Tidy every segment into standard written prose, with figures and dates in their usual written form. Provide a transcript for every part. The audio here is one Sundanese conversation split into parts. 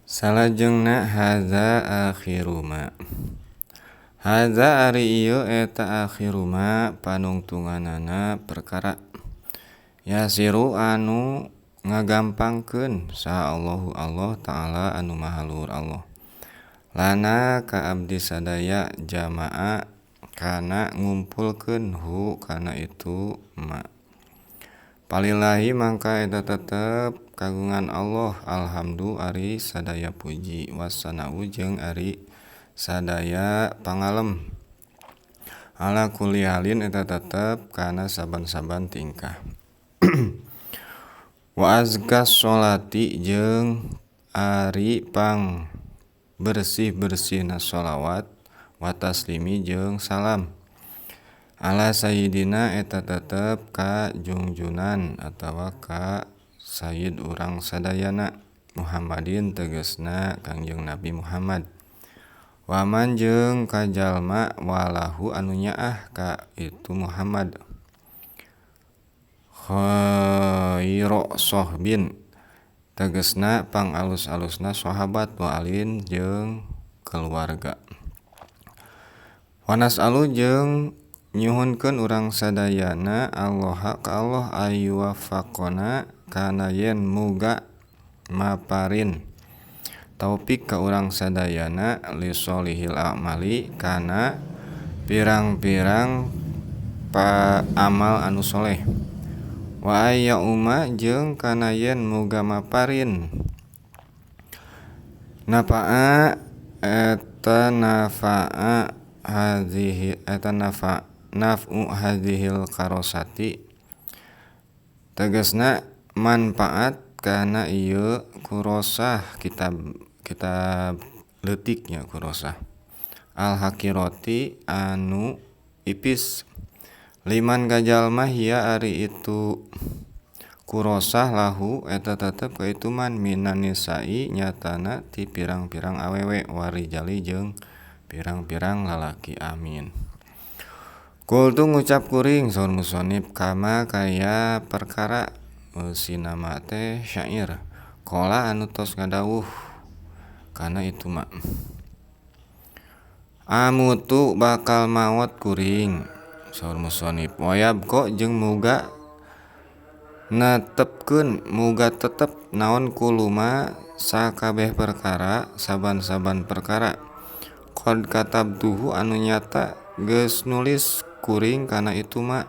Salajengna hadza akhiruma. Hadza ari ieu eta akhiruma panungtunganana perkara. Yasiru anu ngagampangkeun saha Allahu Allah Ta'ala anu maha luhur Allah. Lana ka abdi sadaya jama'a kana ngumpulkeun hu kana itu ma. Palillahi mangka eta tetep kagungan Allah alhamdu ari sadaya puji wassanau jeung ari sadaya pangalem. Ala kulli halin eta tetep kana saban-saban tingkah. Wa azkas sholati jeung ari pang bersih-bersihna sholawat wa taslimi jeung salam. Ala sayyidina eta tetep ka junjunan atawa ka sayyid urang sadayana Muhammadin tegasna Kangjeng Nabi Muhammad. Waman jeung ka jalma walahu anu nyaah ka itu Muhammad. Khairu sohbin tegasna pangalus-alusna sahabat wa alin jeung keluarga. Wanas alu jeung nyuhunkeun urang sadayana Allah ka Allah ayu wafaqona kana yen muga maparin taufik ka urang sadayana li sholihil a'mali kana pirang-pirang amal anu soleh. Wa ayya umma jeung kana yen muga maparin nafa'a eta nafa'a hadhihi eta naf'u hadhil karosati tegasna manfaat kana ieu kurosah kitab leutiknya kurosah al hakirati anu ipis liman kajalma hiya ari itu kurosah lahu eta tetep ka itu man minan nisa'i nyatana ti pirang-pirang awewe warijali jeung pirang-pirang lalaki amin. Kultu ngucap kuring saur musonib kama kaya perkara sinama teh syair qala anu tos ngadawuh kana itu mah amutu bakal maot kuring saur musonib wayab kok jeung muga netepkeun muga tetep naon kuluma sakabeh perkara saban-saban perkara qad katabtuhu anu nyata geus nulis kuring kana itu mah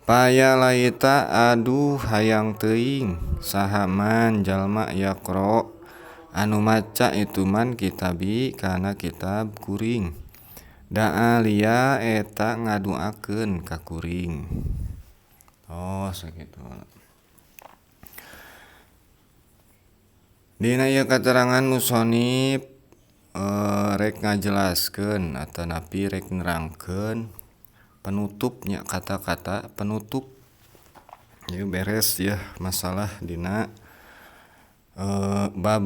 paya laita aduh hayang teuing saha man jalma yaqra anu maca itu man kitabi kana kitab kuring da'alia eta ngaduakeun ka kuring. Oh sakitu. Dina ieu katerangan musonib rek ngajelaskeun atanapi rek nerangkeun penutupnya kata-kata penutup. Ieu beres ya masalah dina bab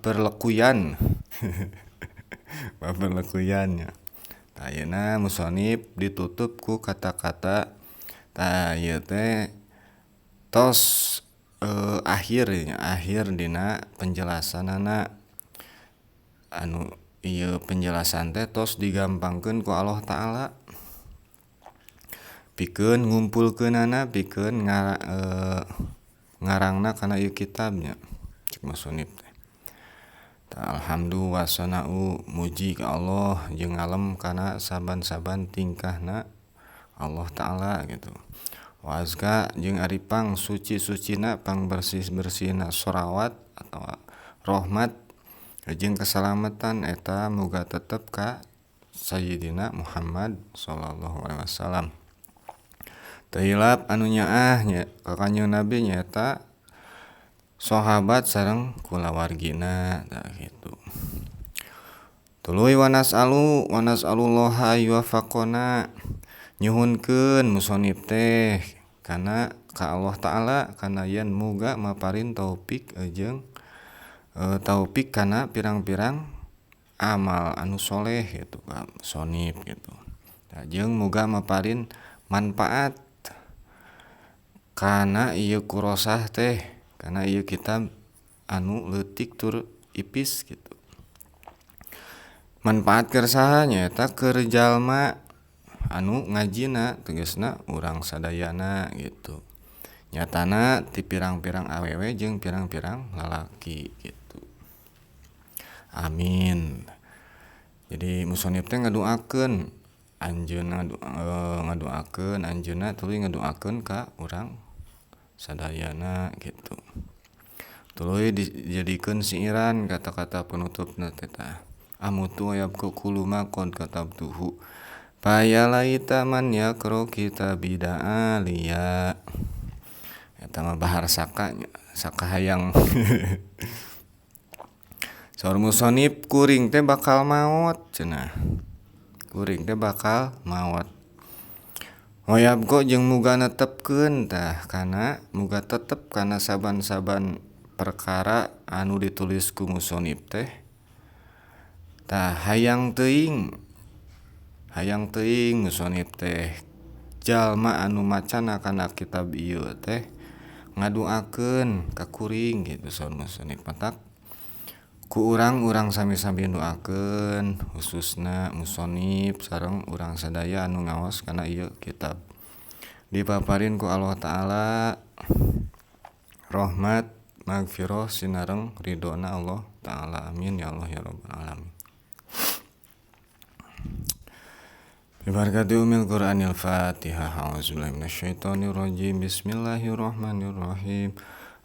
perlekuyan. Bab perlekuyannya. Tah ayeuna musonib ditutup ku kata-kata tah ieu teh tos akhir dina penjelasanana anu ieu penjelasan teh tos digampangkeun ku Allah Ta'ala pikeun ngumpulkeunana pikeun ngarangna kana ieu kitabnya cek musonib teh. Alhamdulillah wassanau muji ka Allah jeung ngalem kana saban-saban tingkahna Allah Ta'ala gitu. Wazka jeung ari pang suci-sucina pang bersih-bersihna sholawat atau rahmat jeung keselamatan eta muga tetep ka sayyidina Muhammad sallallahu alaihi wasallam. Teu hilap anu nyaah nya ka Kanjeng Nabi nyaeta sahabat sareng kulawargina tah kitu. Tuluy wanas alullaha yuwafaqona nyuhunkeun musonib teh kana ka Allah Ta'ala kana yen muga maparin taufik jeung taufik kana pirang-pirang amal anu soleh gitu ka musonib gitu. Jeung muga maparin manfaat Kana ieu kurosah teh karena ieu kitab anu leutik tur ipis gitu. Manfaat keur saha nyaeta keur jalma anu ngajina tegasna urang sadayana gitu. Nyatana ti pirang-pirang awewe jeung pirang-pirang lalaki gitu. Amin. Jadi musonib teh ngadoakeun anjeunna ngadoakeun anjeunna tuluy ngadoakeun ka urang sadayana gitu. Tuluy dijadikeun siiran kata-kata penutupna teh tah. Amutu yabku kuluma qad katabtuhu. Faya laita man yakro kitabi alia. Eta mah bahar saka hayang. Saur musonib kuring teh bakal maot cenah. Kuring teh bakal maot. Hoyabgo jeung muga netepkeun tah kana muga tetep kana saban-saban perkara anu ditulis ku musonib teh. Tah hayang teuing musonib teh jalma anu macana kana kitab ieu teh ngadoakeun ka kuring gitu saur musonib matak ku urang sami-sami doakeun khususna musonib sareng urang sadaya anu ngaos kana ieu kitab dipaparin ku Allah Ta'ala rahmat magfirah sinareng ridona Allah Ta'ala amin ya Allah ya rabbal alamin. Bibarakati umil Qur'anil Fatihah. A'udzubillahi minasyaitonir rajim. Bismillahirrahmanirrahim.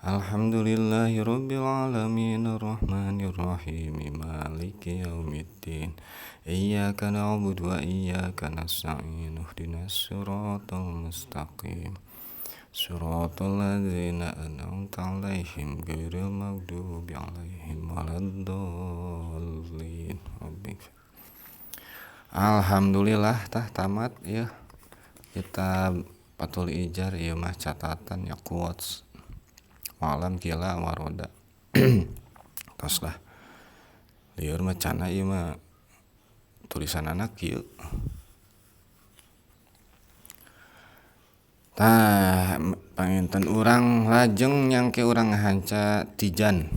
Alhamdulillahirabbil alamin arrahmanir rahim maliki yaumiddin. Iyyaka na'budu wa iyyaka nasta'in. Ihdinas siratal mustaqim. Siratal ladzina an'amta 'alaihim ghairil maghdubi 'alaihim waladdallin. Alhamdulillah tah tamat ya kitab Fathul Ijar ieu mah catatan ya quotes malam kila waroda tos lah lieur mah cana ieu mah tulisan anak kieu tah panginten urang lajeng nyangke urang ngahanca tijan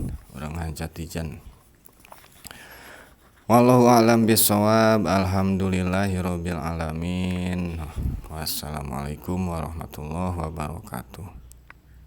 wallahu a'lam bishawab. Alhamdulillahirabbil alamin. Wassalamualaikum warahmatullahi wabarakatuh.